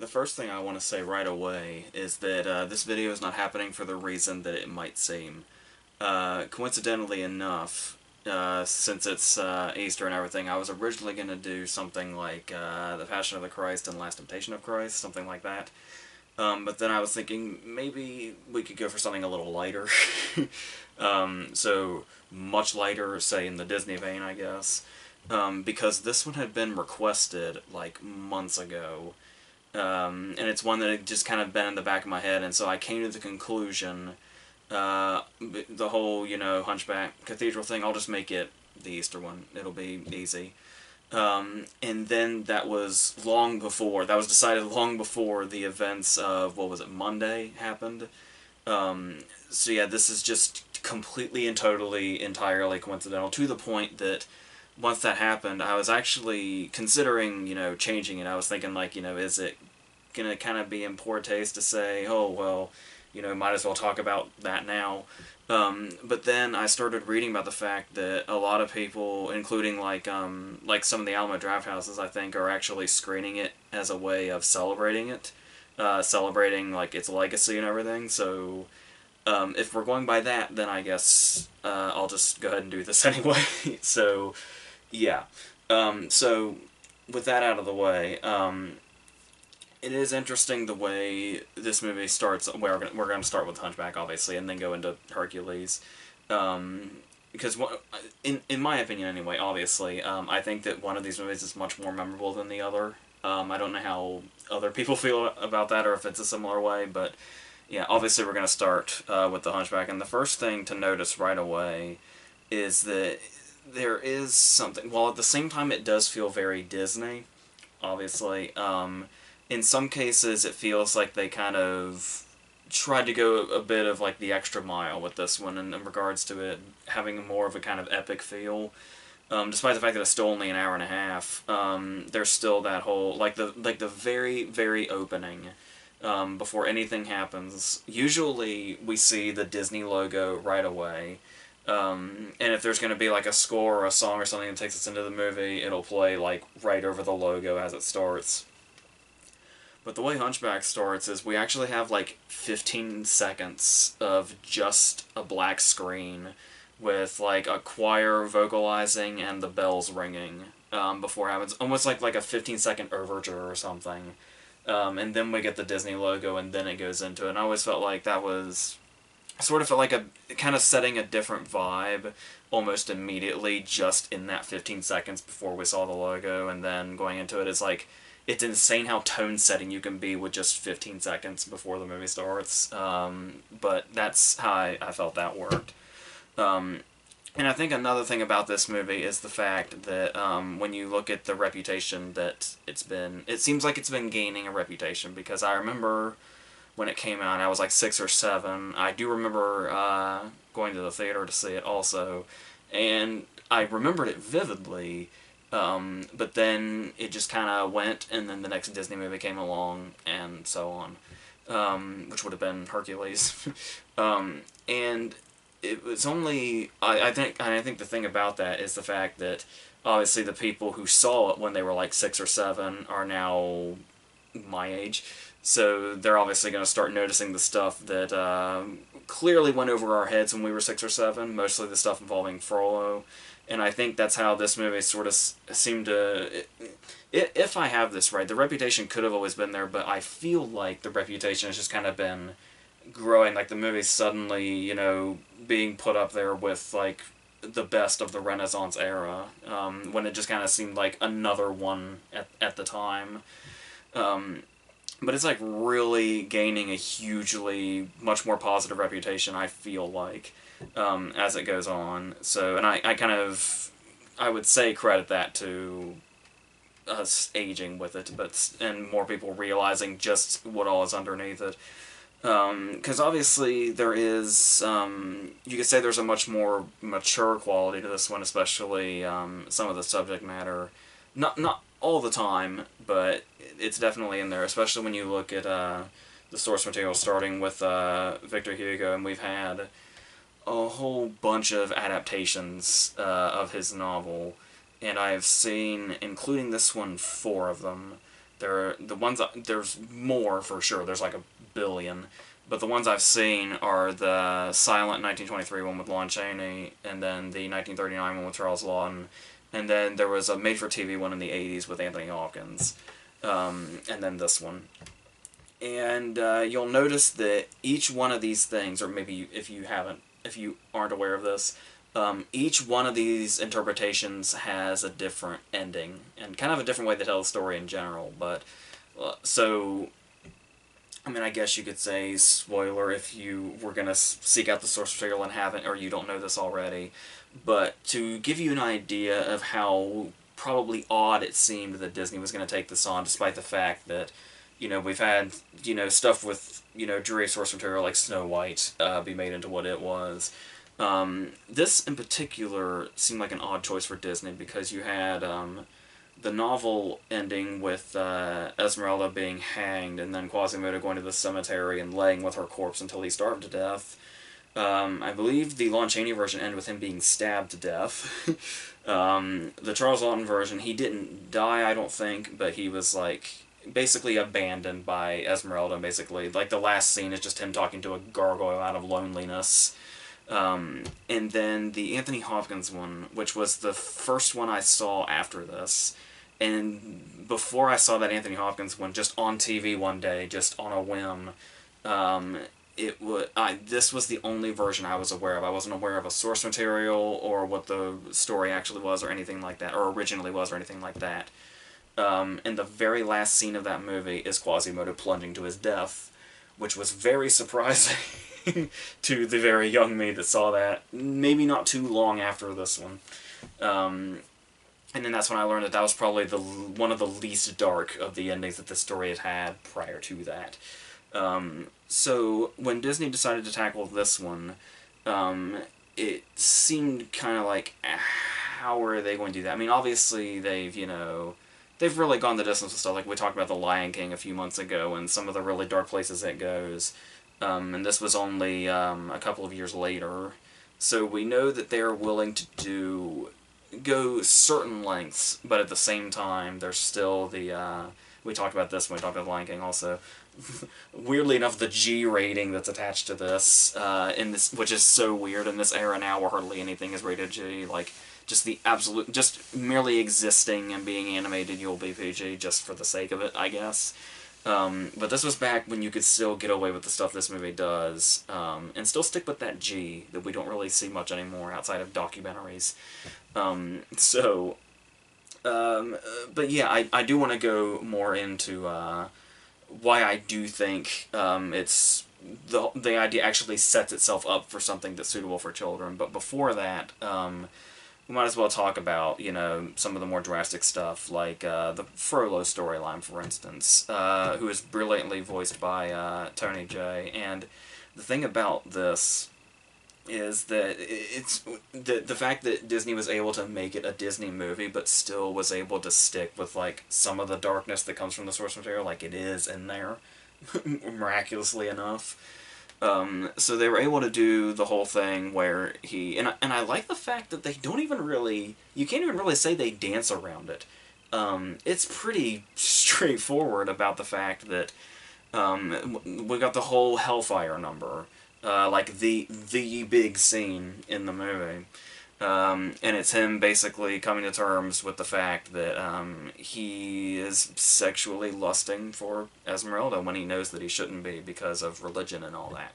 Alright, the first thing I want to say right away is that this video is not happening for the reason that it might seem. Coincidentally enough, since it's Easter and everything, I was originally going to do something like The Passion of the Christ and Last Temptation of Christ, something like that. But then I was thinking maybe we could go for something a little lighter. So much lighter, say in the Disney vein, I guess. Because this one had been requested like months ago. And it's one that had just kind of been in the back of my head, and so I came to the conclusion, the whole, Hunchback Cathedral thing, I'll just make it the Easter one. It'll be easy. And then that was decided long before the events of, what was it, Monday happened. So yeah, this is just completely and totally, entirely coincidental, to the point that once that happened, I was actually considering, changing it. I was thinking, like, is it gonna kind of be in poor taste to say, oh, well, might as well talk about that now. But then I started reading about the fact that a lot of people, including like some of the Alamo Draft Houses, I think, are actually screening it as a way of celebrating it, celebrating like its legacy and everything. So if we're going by that, then I guess I'll just go ahead and do this anyway. So yeah. So with that out of the way, it is interesting the way this movie starts. We're going to start with Hunchback, obviously, and then go into Hercules. Because in my opinion, anyway, obviously, I think that one of these movies is much more memorable than the other. I don't know how other people feel about that, or if it's a similar way, but yeah, obviously we're going to start with the Hunchback, and the first thing to notice right away is that there is something, while at the same time it does feel very Disney, obviously, in some cases it feels like they kind of tried to go a bit of like the extra mile with this one in regards to it having more of a kind of epic feel. Despite the fact that it's still only an hour and a half, there's still that whole, like the very, very opening, before anything happens. Usually we see the Disney logo right away. And if there's going to be like a score or a song or something that takes us into the movie, it'll play like right over the logo as it starts. But the way Hunchback starts is we actually have like 15 seconds of just a black screen with like a choir vocalizing and the bells ringing before it happens. Almost like a 15-second overture or something. And then we get the Disney logo and then it goes into it. And I always felt like that was... sort of felt like a kind of setting a different vibe almost immediately just in that 15 seconds before we saw the logo, and then going into it is like, it's insane how tone setting you can be with just 15 seconds before the movie starts. But that's how I felt that worked. And I think another thing about this movie is the fact that when you look at the reputation that it seems like it's been gaining a reputation, because I remember when it came out, I was like 6 or 7. I do remember going to the theater to see it also, and I remembered it vividly, but then it just kind of went, and then the next Disney movie came along, and so on, which would have been Hercules. And it was only, I think the thing about that is the fact that obviously the people who saw it when they were like 6 or 7 are now my age. So they're obviously going to start noticing the stuff that clearly went over our heads when we were 6 or 7, mostly the stuff involving Frollo. And I think that's how this movie sort of seemed to... If I have this right, the reputation could have always been there, but I feel like the reputation has just kind of been growing. Like the movie's suddenly, being put up there with, like, the best of the Renaissance era, when it just kind of seemed like another one at the time. But it's like really gaining a hugely much more positive reputation, I feel like, as it goes on. So, and I kind of, I would say credit that to us aging with it, and more people realizing just what all is underneath it. Because obviously there is, you could say there's a much more mature quality to this one, especially some of the subject matter. Not all the time, but it's definitely in there, especially when you look at the source material starting with Victor Hugo, and we've had a whole bunch of adaptations of his novel, and I have seen, including this one, 4 of them. There's more for sure. There's like a billion, but the ones I've seen are the silent 1923 one with Lon Chaney, and then the 1939 one with Charles Lawton, and then there was a made-for-TV one in the 80s with Anthony Hopkins, and then this one. And you'll notice that each one of these things, or maybe if you aren't aware of this, each one of these interpretations has a different ending and kind of a different way to tell the story in general. But so, I mean, I guess you could say spoiler if you were gonna seek out the source material and haven't, or you don't know this already. But to give you an idea of how probably odd it seemed that Disney was going to take this on, despite the fact that, we've had, stuff with, dreary source material like Snow White be made into what it was. This in particular seemed like an odd choice for Disney because you had the novel ending with Esmeralda being hanged and then Quasimodo going to the cemetery and laying with her corpse until he starved to death. I believe the Lon Chaney version ended with him being stabbed to death. The Charles Lawton version, he didn't die, I don't think, but he was, basically abandoned by Esmeralda, basically. Like, the last scene is just him talking to a gargoyle out of loneliness. And then the Anthony Hopkins one, which was the first one I saw after this, and before I saw that Anthony Hopkins one, just on TV one day, just on a whim, this was the only version I was aware of. I wasn't aware of a source material or what the story actually was or anything like that, or originally was or anything like that. And the very last scene of that movie is Quasimodo plunging to his death, which was very surprising to the very young me that saw that, maybe not too long after this one. And then that's when I learned that was probably one of the least dark of the endings that the story had prior to that. So when Disney decided to tackle this one, it seemed kind of like, how are they going to do that? I mean, obviously they've really gone the distance with stuff. Like we talked about The Lion King a few months ago and some of the really dark places it goes. And this was only a couple of years later. So we know that they're willing to go certain lengths, but at the same time, there's still we talked about this when we talked about The Lion King also. Weirdly enough, the G rating that's attached to this, which is so weird in this era now where hardly anything is rated G, just merely existing and being animated, you'll be PG just for the sake of it, I guess. But this was back when you could still get away with the stuff this movie does, and still stick with that G that we don't really see much anymore outside of documentaries. But yeah, I do want to go more into why I do think it's the idea actually sets itself up for something that's suitable for children. But before that, we might as well talk about, some of the more drastic stuff, like the Frollo storyline, for instance, who is brilliantly voiced by Tony Jay. And the thing about this is that it's the fact that Disney was able to make it a Disney movie, but still was able to stick with, some of the darkness that comes from the source material, it is in there, miraculously enough. So they were able to do the whole thing where and I like the fact that they don't even really, you can't even really say they dance around it. It's pretty straightforward about the fact that we got the whole Hellfire number, the big scene in the movie. And it's him basically coming to terms with the fact that he is sexually lusting for Esmeralda when he knows that he shouldn't be because of religion and all that.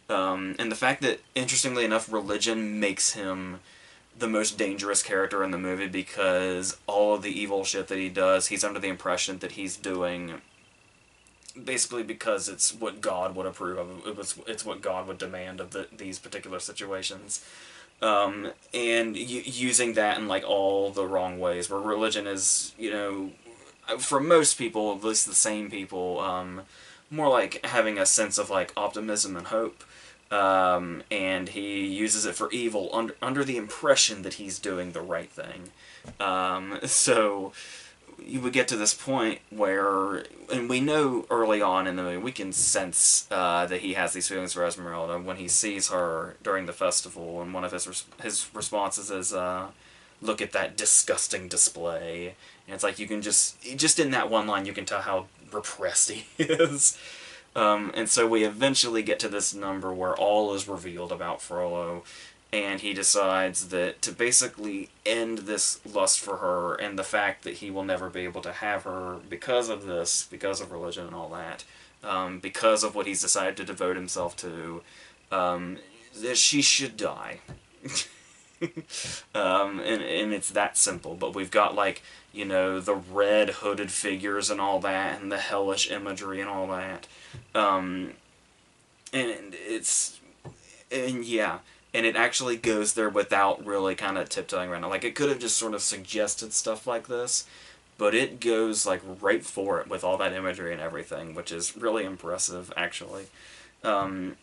And the fact that, interestingly enough, religion makes him the most dangerous character in the movie because all of the evil shit that he does, he's under the impression that he's doing basically because it's what God would approve of. It's what God would demand of these particular situations. And using that in all the wrong ways, where religion is, for most people, at least the sane people, more like having a sense of optimism and hope, and he uses it for evil under the impression that he's doing the right thing. So you would get to this point where, and we know early on in the movie, we can sense that he has these feelings for Esmeralda when he sees her during the festival, and one of his responses is, look at that disgusting display. And it's like you can just in that one line, you can tell how repressed he is. And so we eventually get to this number where all is revealed about Frollo, and he decides that to basically end this lust for her and the fact that he will never be able to have her because of this, because of religion and all that, because of what he's decided to devote himself to, that she should die. And it's that simple. But we've got, like, you know, the red hooded figures and all that, and the hellish imagery and all that. And it's, and yeah, and it actually goes there without really kind of tiptoeing around it. Like, it could have just sort of suggested stuff like this, but it goes, like, right for it with all that imagery and everything, which is really impressive, actually. And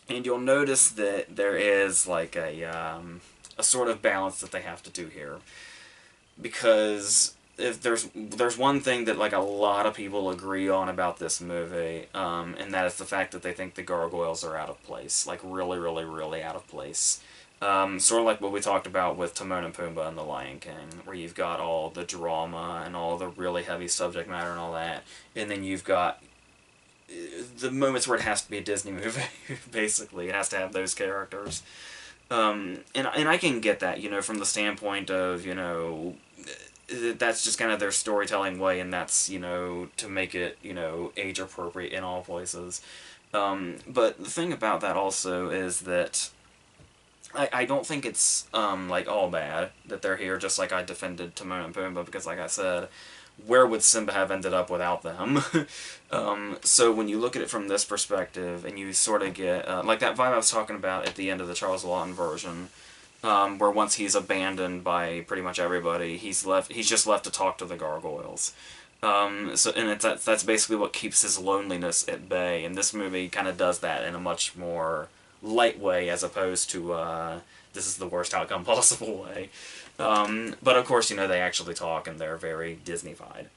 you'll notice that there is, like, a sort of balance that they have to do here. Because if there's one thing that, like, a lot of people agree on about this movie, and that is the fact that they think the gargoyles are out of place. Like, really, really, really out of place. Sort of like what we talked about with Timon and Pumbaa and The Lion King, where you've got all the drama and all the really heavy subject matter and all that, and then you've got the moments where it has to be a Disney movie, basically. It has to have those characters. And I can get that, you know, from the standpoint of, you know, that's just kind of their storytelling way, and that's, you know, to make it, you know, age appropriate in all places. But the thing about that also is that I don't think it's, like, all bad that they're here, just like I defended Timon and Pumbaa, because, like I said, where would Simba have ended up without them? So when you look at it from this perspective, and you sort of get, like that vibe I was talking about at the end of the Charles Lawton version, where once he's abandoned by pretty much everybody, he's just left to talk to the gargoyles. So, and that's basically what keeps his loneliness at bay, and this movie kind of does that in a much more light way, as opposed to, this is the worst outcome possible way. But of course, you know, they actually talk, and they're very Disney-fied.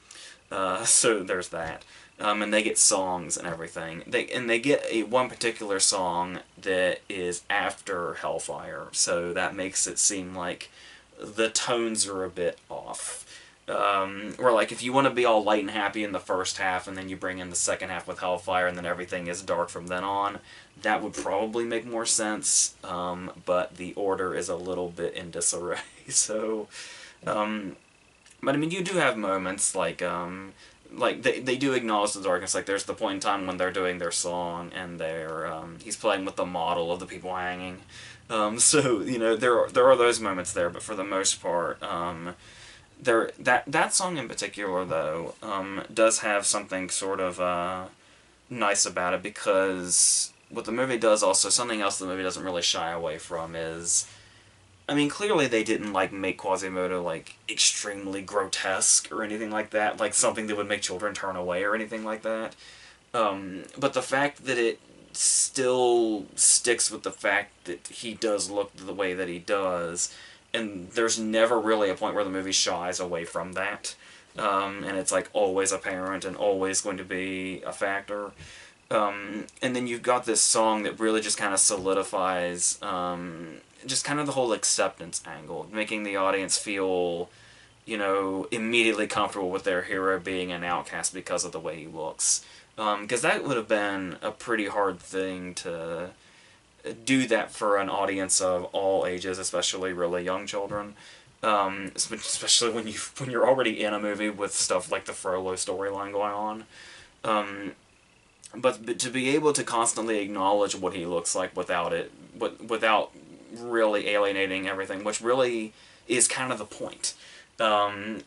So there's that. And they get songs and everything. They get one particular song that is after Hellfire, so that makes it seem like the tones are a bit off. Or like, if you want to be all light and happy in the first half, and then you bring in the second half with Hellfire, and then everything is dark from then on, that would probably make more sense, but the order is a little bit in disarray. So, but I mean, you do have moments like they do acknowledge the darkness. Like, there's the point in time when they're doing their song, and he's playing with the model of the people hanging. So, you know, there are those moments there, but for the most part, that song in particular, though, does have something sort of nice about it, because what the movie does also, something else the movie doesn't really shy away from is, I mean, clearly they didn't, like, make Quasimodo, like, extremely grotesque or anything like that, like something that would make children turn away or anything like that. But the fact that it still sticks with the fact that he does look the way that he does, and there's never really a point where the movie shies away from that. And it's, like, always apparent and always going to be a factor. And then you've got this song that really just kind of solidifies, just kind of the whole acceptance angle, making the audience feel, you know, immediately comfortable with their hero being an outcast because of the way he looks. Because that would have been a pretty hard thing to do, that for an audience of all ages, especially really young children. Especially when you're already in a movie with stuff like the Frollo storyline going on. But to be able to constantly acknowledge what he looks like without really alienating everything, which really is kind of the point,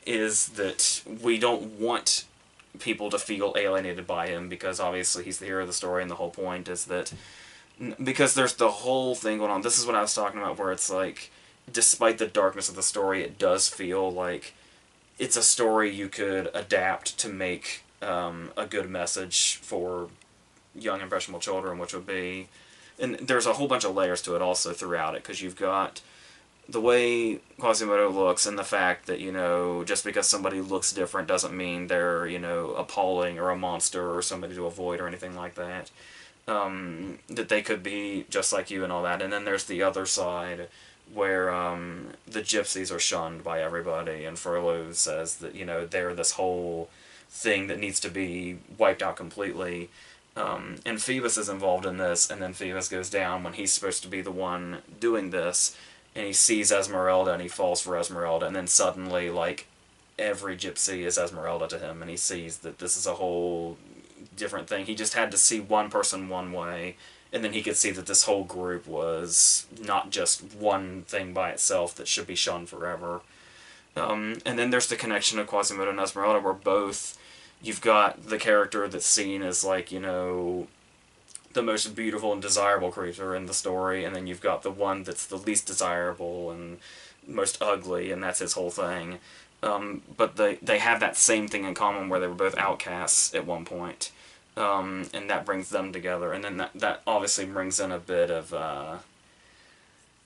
is that we don't want people to feel alienated by him, because obviously he's the hero of the story, and the whole point is that, because there's the whole thing going on, this is what I was talking about, where it's like, despite the darkness of the story, it does feel like it's a story you could adapt to make a good message for young impressionable children, which would be, and there's a whole bunch of layers to it also throughout it, because you've got the way Quasimodo looks, and the fact that, you know, just because somebody looks different doesn't mean they're, you know, appalling or a monster or somebody to avoid or anything like that. That they could be just like you and all that. And then there's the other side, where the gypsies are shunned by everybody, and Frollo says that, you know, they're this whole thing that needs to be wiped out completely. And Phoebus is involved in this, and then Phoebus goes down when he's supposed to be the one doing this, and he sees Esmeralda, and he falls for Esmeralda, and then suddenly, like, every gypsy is Esmeralda to him, and he sees that this is a whole different thing. He just had to see one person one way, and then he could see that this whole group was not just one thing by itself that should be shunned forever. And then there's the connection of Quasimodo and Esmeralda, where both, you've got the character that's seen as, like, you know, the most beautiful and desirable creature in the story, and then you've got the one that's the least desirable and most ugly, and that's his whole thing. But they have that same thing in common, where they were both outcasts at one point. And that brings them together, and then that obviously brings in a bit of,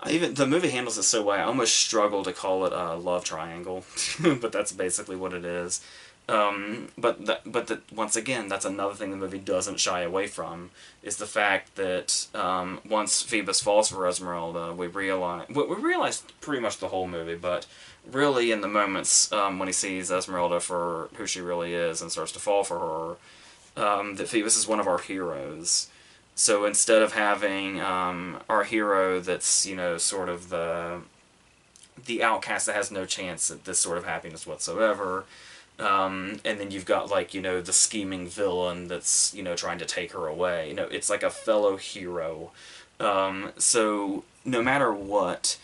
even the movie handles it so well, I almost struggle to call it a love triangle, but that's basically what it is. But once again, that's another thing the movie doesn't shy away from, is the fact that once Phoebus falls for Esmeralda, we realize pretty much the whole movie, but really in the moments when he sees Esmeralda for who she really is and starts to fall for her, that Phoebus is one of our heroes. So instead of having our hero that's, you know, sort of the outcast that has no chance at this sort of happiness whatsoever, and then you've got, like, you know, the scheming villain that's, you know, trying to take her away. You know, it's like a fellow hero. So no matter what,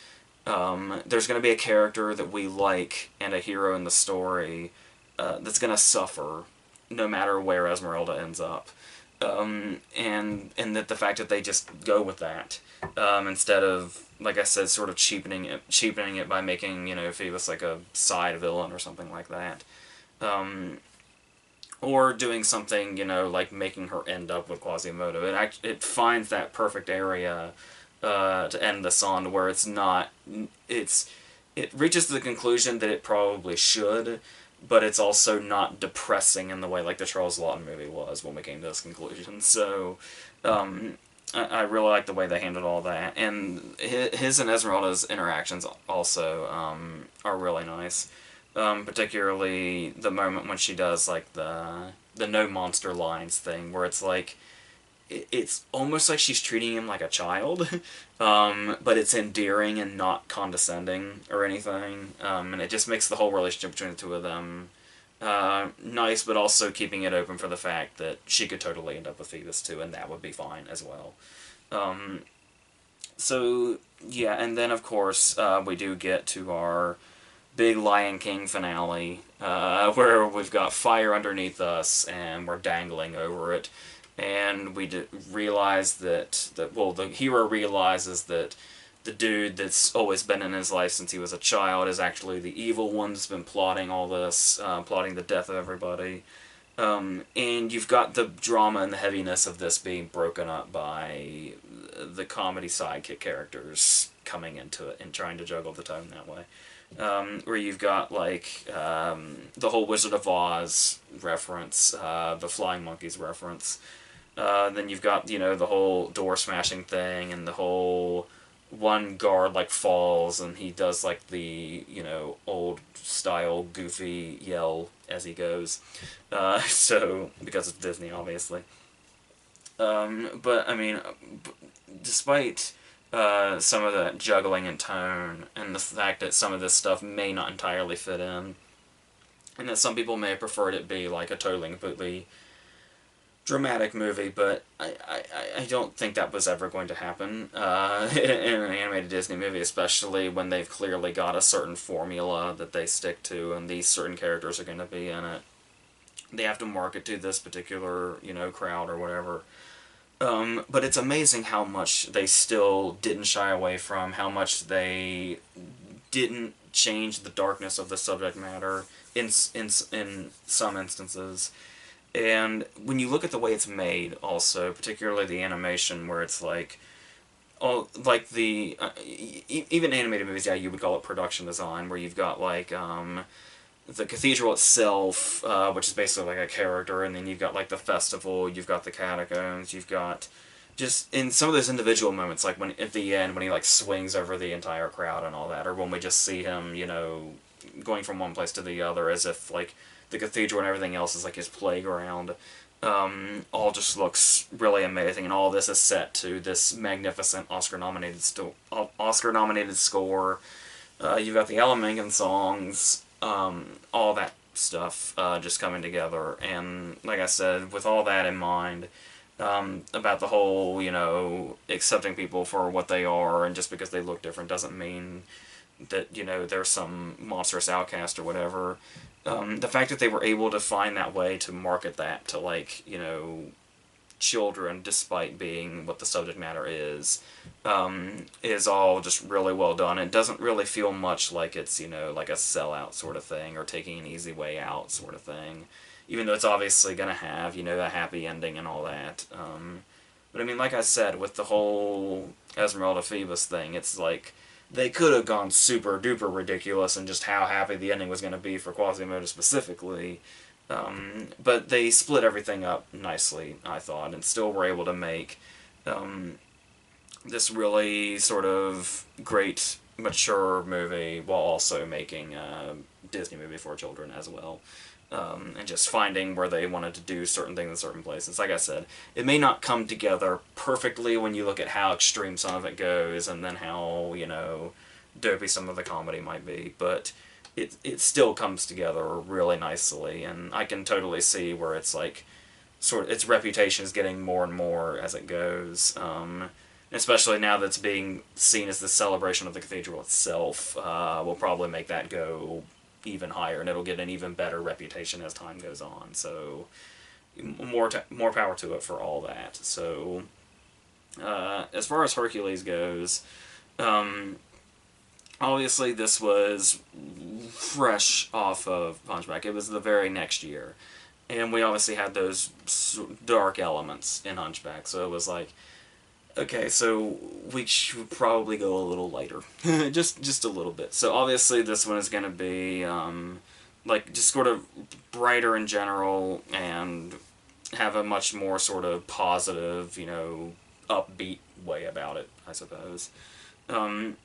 there's going to be a character that we like and a hero in the story that's going to suffer no matter where Esmeralda ends up. And that the fact that they just go with that, instead of, like I said, sort of cheapening it by making, you know, Phoebus like a side villain or something like that. Or doing something, you know, like making her end up with Quasimodo. It finds that perfect area to end this on, where it's not, it reaches the conclusion that it probably should, but it's also not depressing in the way like the Charles Lawton movie was when we came to this conclusion. So, I really like the way they handled all that, and his and Esmeralda's interactions also are really nice. Particularly the moment when she does, like, the no monster lines thing, where it's like, it's almost like she's treating him like a child, but it's endearing and not condescending or anything, and it just makes the whole relationship between the two of them nice, but also keeping it open for the fact that she could totally end up with Phoebus too, and that would be fine as well. So, yeah, and then of course we do get to our big Lion King finale, where we've got fire underneath us, and we're dangling over it, and we realize well, the hero realizes that the dude that's always been in his life since he was a child is actually the evil one that's been plotting all this, plotting the death of everybody. And you've got the drama and the heaviness of this being broken up by the comedy sidekick characters coming into it and trying to juggle the tone that way. Where you've got, like, the whole Wizard of Oz reference, the Flying Monkeys reference. Then you've got, you know, the whole door smashing thing, and the whole one guard, like, falls, and he does, like, the, you know, old style goofy yell as he goes. So, because it's Disney, obviously. But, I mean, despite some of that juggling in tone, and the fact that some of this stuff may not entirely fit in, and that some people may have preferred it be like a totally, completely dramatic movie, but I don't think that was ever going to happen in an animated Disney movie, especially when they've clearly got a certain formula that they stick to, and these certain characters are going to be in it. They have to market to this particular, you know, crowd or whatever. But it's amazing how much they still didn't shy away from, how much they didn't change the darkness of the subject matter in some instances. And when you look at the way it's made, also, particularly the animation, where it's like, oh, like the even animated movies, yeah, you would call it production design, where you've got, like, the cathedral itself, which is basically like a character, and then you've got, like, the festival, you've got the catacombs, you've got just in some of those individual moments, like when at the end when he like swings over the entire crowd and all that, or when we just see him, going from one place to the other as if like the cathedral and everything else is like his playground. All just looks really amazing, and all this is set to this magnificent Oscar-nominated score. You've got the Alan Menken songs, all that stuff just coming together, and like I said, with all that in mind, about the whole, accepting people for what they are, and just because they look different doesn't mean that, they're some monstrous outcast or whatever. The fact that they were able to find that way to market that to, like, children, despite being what the subject matter is all just really well done. It doesn't really feel much like it's, like a sellout sort of thing, or taking an easy way out sort of thing. Even though it's obviously going to have, a happy ending and all that. But I mean, like I said, with the whole Esmeralda Phoebus thing, it's like, they could have gone super duper ridiculous and just how happy the ending was going to be for Quasimodo specifically. But they split everything up nicely, I thought, and still were able to make this really sort of great, mature movie while also making a Disney movie for children as well. And just finding where they wanted to do certain things in certain places. Like I said, it may not come together perfectly when you look at how extreme some of it goes, and then how, dopey some of the comedy might be, but it still comes together really nicely, and I can totally see where it's like, its reputation is getting more and more as it goes, especially now that it's being seen as the celebration of the cathedral itself. Will probably make that go even higher, and it'll get an even better reputation as time goes on. So more power to it for all that. So as far as Hercules goes, obviously this was fresh off of Hunchback. It was the very next year, and we obviously had those dark elements in Hunchback, so it was like, okay, so we should probably go a little lighter. just a little bit. So obviously this one is going to be, like, just sort of brighter in general, and have a much more sort of positive, upbeat way about it, I suppose. And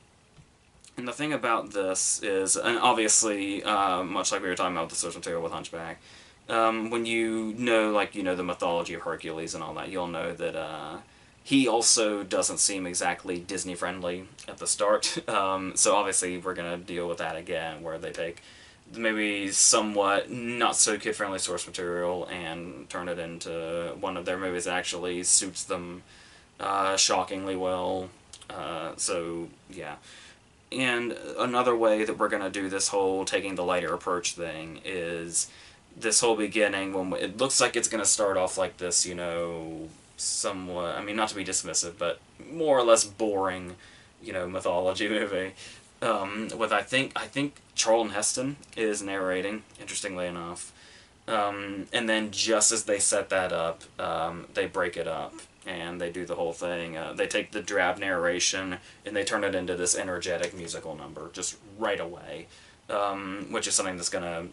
the thing about this is, and obviously, much like we were talking about the source material with Hunchback, when the mythology of Hercules and all that, you'll know that, he also doesn't seem exactly Disney-friendly at the start, so obviously we're going to deal with that again, where they take maybe somewhat not-so-kid-friendly source material and turn it into one of their movies that actually suits them shockingly well. So, yeah. And another way that we're going to do this whole taking the lighter approach thing is this whole beginning, when it looks like it's going to start off like this, somewhat, I mean, not to be dismissive, but more or less boring, mythology movie. With I think Charlton Heston is narrating, interestingly enough. And then just as they set that up, they break it up, and they do the whole thing. They take the drab narration and they turn it into this energetic musical number just right away, which is something that's gonna,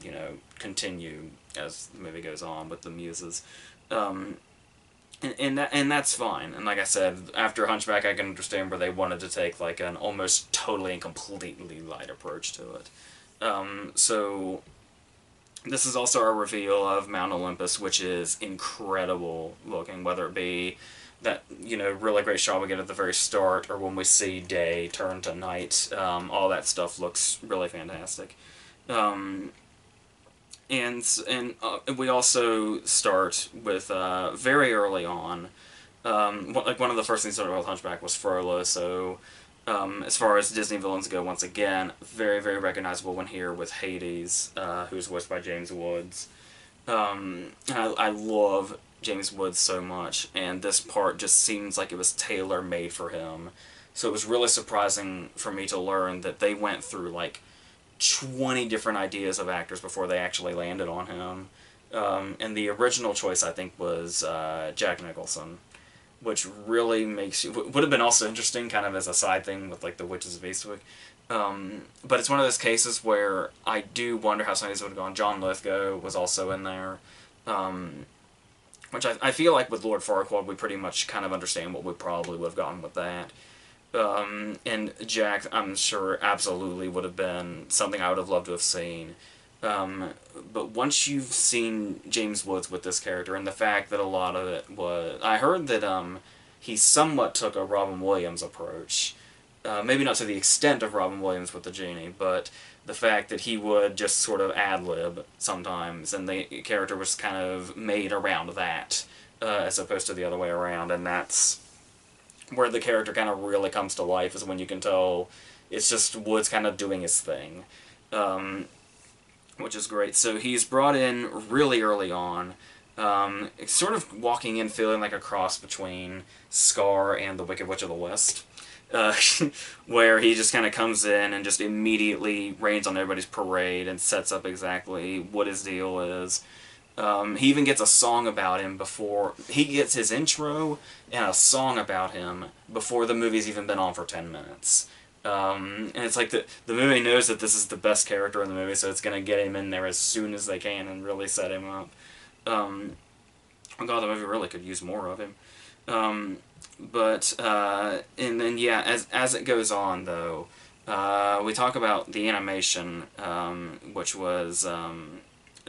continue as the movie goes on with the muses. And that's fine. And like I said, after Hunchback, I can understand where they wanted to take like an almost totally and completely light approach to it. So this is also our reveal of Mount Olympus, which is incredible looking, whether it be that, really great shot we get at the very start, or when we see day turn to night. All that stuff looks really fantastic. And we also start with, very early on, like one of the first things started with Hunchback was Frollo, so as far as Disney villains go, once again, very, very recognizable one here with Hades, who's voiced by James Woods. I love James Woods so much, and this part just seems like it was tailor-made for him. So it was really surprising for me to learn that they went through, like, 20 different ideas of actors before they actually landed on him. And the original choice, I think, was Jack Nicholson, which really makes you... would have been also interesting, kind of as a side thing with, like, the Witches of Eastwick. But it's one of those cases where I do wonder how some of these would have gone. John Lithgow was also in there, which I feel like with Lord Farquaad we pretty much kind of understand what we probably would have gotten with that. And Jack, I'm sure, absolutely would have been something I would have loved to have seen. But once you've seen James Woods with this character, and the fact that a lot of it was... I heard that he somewhat took a Robin Williams approach. Maybe not to the extent of Robin Williams with the genie, but the fact that he would just sort of ad-lib sometimes, and the character was kind of made around that, as opposed to the other way around, and that's where the character kind of really comes to life, is when you can tell it's just Woods kind of doing his thing, which is great. So he's brought in really early on, sort of walking in feeling like a cross between Scar and the Wicked Witch of the West. Uh, where he just kind of comes in and just immediately rains on everybody's parade and sets up exactly what his deal is. He even gets a song about him before... He gets his intro and a song about him before the movie's even been on for 10 minutes. And it's like the movie knows that this is the best character in the movie, so it's going to get him in there as soon as they can and really set him up. Oh god, the movie really could use more of him. And then, yeah, as it goes on, though, we talk about the animation, which was,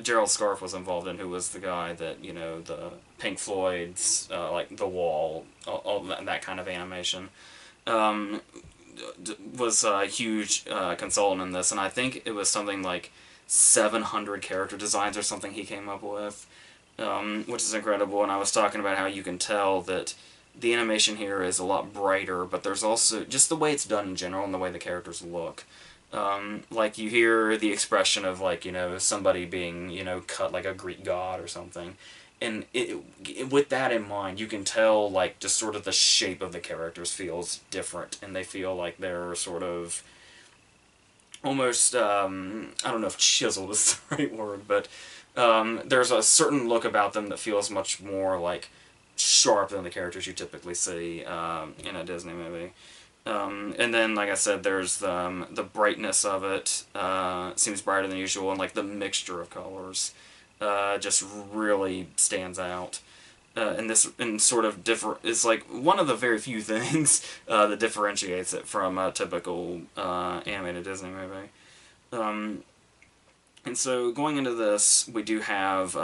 Gerald Scarfe was involved in, who was the guy that, you know, the Pink Floyd's, like, The Wall, all that kind of animation, was a huge, consultant in this, and I think it was something like 700 character designs or something he came up with, which is incredible, and I was talking about how you can tell that the animation here is a lot brighter, but there's also just the way it's done in general and the way the characters look. Like, you hear the expression of, like, you know, somebody being, you know, cut like a Greek god or something. And with that in mind, you can tell, like, just sort of the shape of the characters feels different, and they feel like they're sort of almost, I don't know if chiseled is the right word, but there's a certain look about them that feels much more, like, sharp than the characters you typically see in a Disney movie. And then, like I said, there's the brightness of it, seems brighter than usual, and like the mixture of colors just really stands out. And sort of it's like one of the very few things that differentiates it from a typical animated Disney movie. And so, going into this, we do have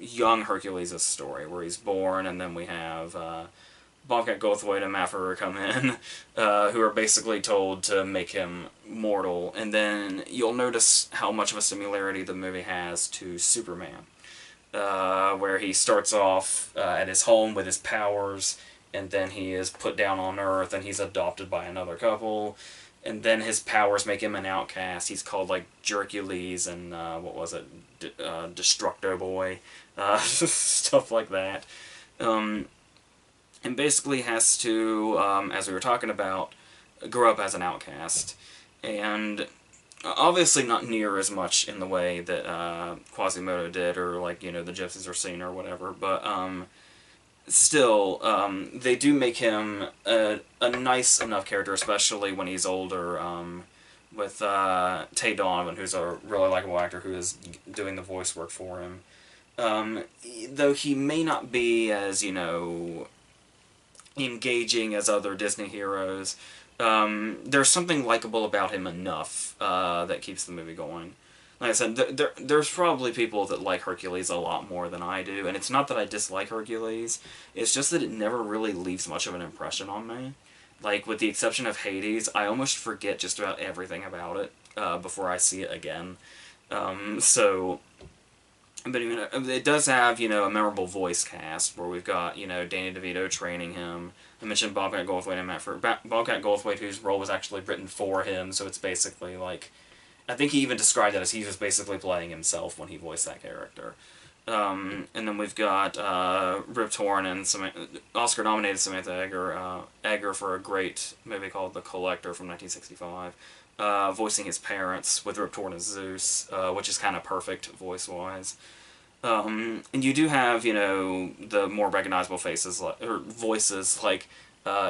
young Hercules' story, where he's born, and then we have Bobcat Goldthwait and Matt Frewer come in, who are basically told to make him mortal, and then you'll notice how much of a similarity the movie has to Superman, where he starts off at his home with his powers, and then he is put down on Earth, and he's adopted by another couple, and then his powers make him an outcast. He's called, like, Hercules and, what was it, Destructo Boy, stuff like that. And basically has to, as we were talking about, grow up as an outcast. And obviously not near as much in the way that Quasimodo did, or, like, you know, the Gypsies or Cena or whatever, but, still, they do make him a nice enough character, especially when he's older, with Tay Donovan, who's a really likable actor who is doing the voice work for him. Though he may not be as, you know, engaging as other Disney heroes, there's something likable about him enough that keeps the movie going. Like I said, there's probably people that like Hercules a lot more than I do, and it's not that I dislike Hercules, it's just that it never really leaves much of an impression on me. Like, with the exception of Hades, I almost forget just about everything about it before I see it again. But you know, it does have, you know, a memorable voice cast, where we've got, you know, Danny DeVito training him. I mentioned Bobcat Goldthwait and Matt Frewer. Bobcat Goldthwait, whose role was actually written for him, so it's basically like... I think he even described it as he was basically playing himself when he voiced that character. And then we've got Rip Torn and Oscar-nominated Samantha Eggar for a great movie called The Collector from 1965, voicing his parents, with Rip Torn as Zeus, which is kind of perfect voice-wise. And you do have, you know, the more recognizable faces, or voices, like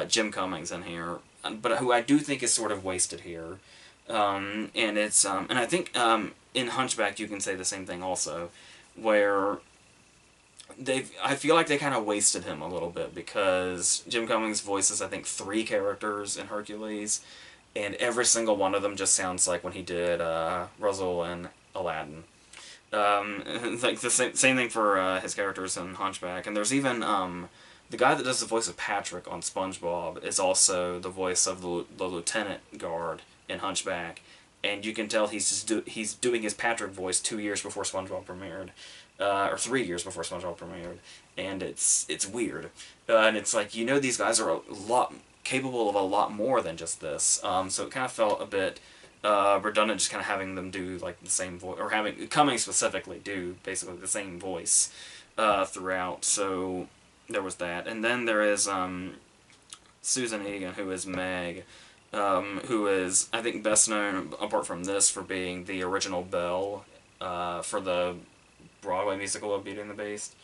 Jim Cummings in here, but who I do think is sort of wasted here. And I think in Hunchback you can say the same thing also, where I feel like they kind of wasted him a little bit because Jim Cummings voices, I think, 3 characters in Hercules, and every single one of them just sounds like when he did Razzle and Aladdin. Like the same thing for his characters in Hunchback, and there's even the guy that does the voice of Patrick on SpongeBob is also the voice of the lieutenant guard in Hunchback, and you can tell he's doing his Patrick voice 2 years before SpongeBob premiered, or 3 years before SpongeBob premiered, and it's weird, and it's like these guys are a lot capable of a lot more than just this, so it kind of felt a bit redundant, just kind of having them do like the same voice, or having Cummings specifically do basically the same voice throughout. So there was that, and then there is Susan Egan, who is Meg, who is, I think, best known apart from this for being the original Belle for the Broadway musical of Beauty and the Beast.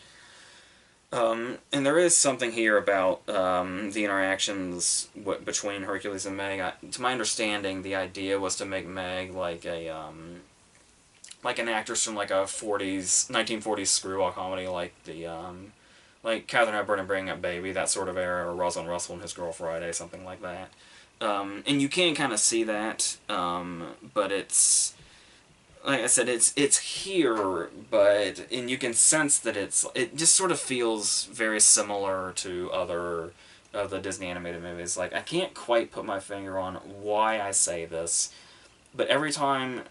And there is something here about the interactions between Hercules and Meg. To my understanding, the idea was to make Meg like an actress from like a 1940s screwball comedy, like Katharine Hepburn and Bringing Up Baby, that sort of era, or Rosalind Russell and His Girl Friday, something like that. And you can kind of see that, but it's, like I said, it's here, and you can sense that it just sort of feels very similar to other of the Disney animated movies. Like, I can't quite put my finger on why I say this, but every time,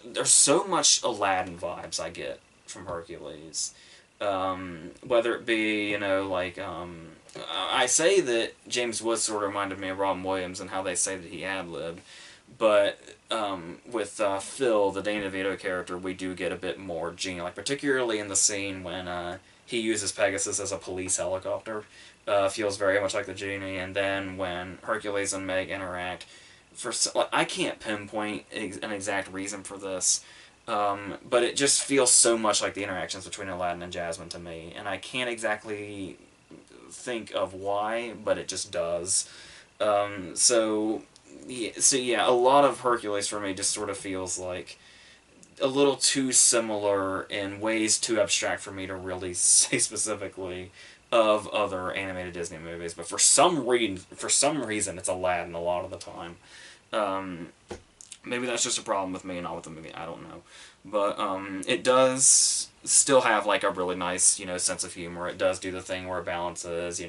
there's so much Aladdin vibes I get from Hercules. Whether it be, I say that James Woods sort of reminded me of Robin Williams and how they say that he ad-libbed, but with Phil, the Danny DeVito character, we do get a bit more genie, like particularly in the scene when he uses Pegasus as a police helicopter. Feels very much like the genie, and then when Hercules and Meg interact, I can't pinpoint an exact reason for this, but it just feels so much like the interactions between Aladdin and Jasmine to me, and I can't exactly think of why, but it just does. So yeah, a lot of Hercules for me just sort of feels like a little too similar in ways too abstract for me to really say specifically of other animated Disney movies. But for some reason, it's Aladdin a lot of the time. Um, Maybe that's just a problem with me and not with the movie. I don't know, but it does still have like a really nice sense of humor. It does do the thing where it balances.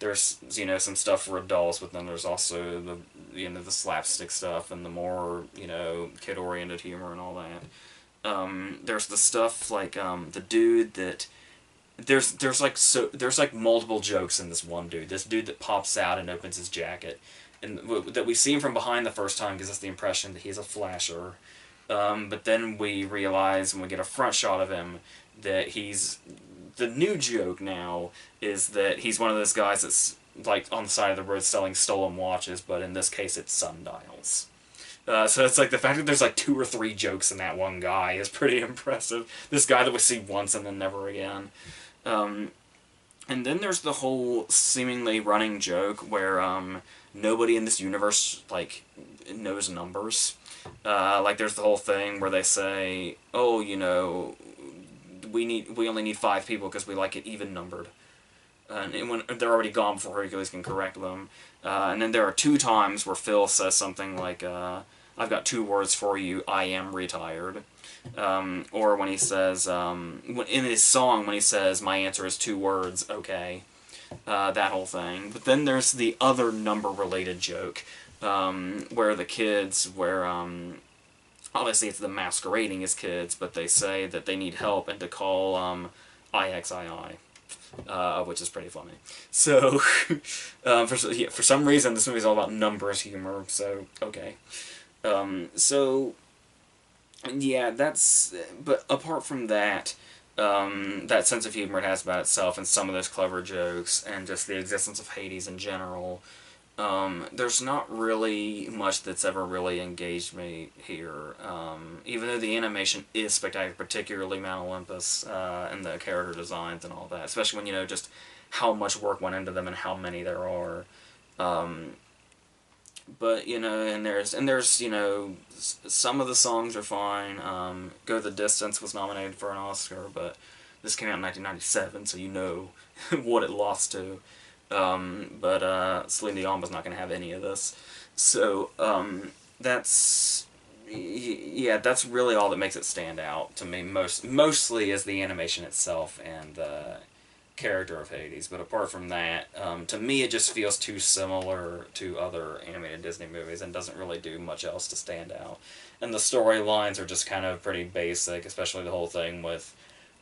There's some stuff for adults, but then there's also the slapstick stuff and the more kid oriented humor and all that. There's the stuff like the dude that there's like multiple jokes in this one dude. This dude that pops out and opens his jacket, and that we see him from behind the first time gives us the impression that he's a flasher. But then we realize when we get a front shot of him that the new joke now is that he's one of those guys that's like on the side of the road selling stolen watches, but in this case it's sundials. So it's like the fact that there's like 2 or 3 jokes in that one guy is pretty impressive. This guy that we see once and then never again. And then there's the whole seemingly running joke where nobody in this universe like knows numbers. Like there's the whole thing where they say, "Oh, we only need 5 people because we like it even numbered." And when they're already gone before Hercules can correct them. And then there are 2 times where Phil says something like, "I've got 2 words for you. I am retired." Or when he says, in his song, when he says, "My answer is 2 words, okay." That whole thing. But then there's the other number-related joke, where the kids, obviously it's them masquerading as kids, but they say that they need help and to call IXII, which is pretty funny. So, for some reason, this movie's all about numbers humor, so, okay. So, yeah, but apart from that, that sense of humor it has about itself and some of those clever jokes and just the existence of Hades in general, there's not really much that's ever really engaged me here. Even though the animation is spectacular, particularly Mount Olympus, and the character designs and all that, especially when just how much work went into them and how many there are. But and there's some of the songs are fine. Go the Distance was nominated for an Oscar, but This came out in 1997, so you know what it lost to. But Celine Dion was not going to have any of this. So that's yeah, that's really all that makes it stand out to me. Mostly is the animation itself and the character of Hades. But apart from that, to me it just feels too similar to other animated Disney movies and doesn't really do much else to stand out. And the storylines are just kind of pretty basic, especially the whole thing with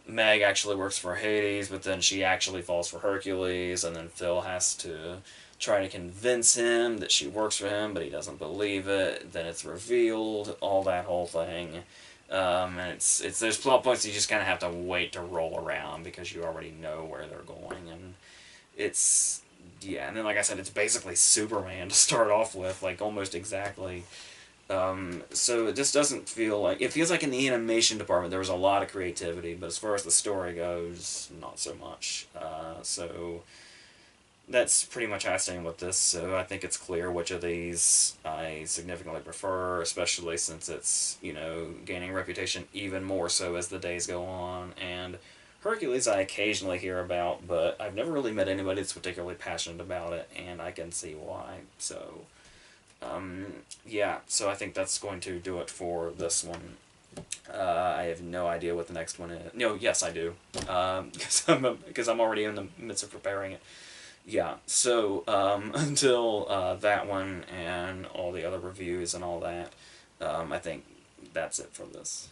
Meg actually works for Hades, but then she actually falls for Hercules, and then Phil has to try to convince him that she works for him, but he doesn't believe it. Then it's revealed, all that whole thing. And it's there's plot points you just kind of have to wait to roll around because you already know where they're going, and it's yeah. And then like I said, it's basically Superman to start off with, like almost exactly. So it just doesn't feel like it feels like in the animation department there was a lot of creativity, but as far as the story goes, not so much. So that's pretty much how I stand with this. So I think it's clear which of these I significantly prefer, especially since it's gaining reputation even more so as the days go on. And Hercules I occasionally hear about, but I've never really met anybody that's particularly passionate about it, and I can see why. So. Yeah, so I think that's going to do it for this one. I have no idea what the next one is. No, yes, I do, because I'm already in the midst of preparing it. Yeah, so until that one and all the other reviews and all that, I think that's it for this.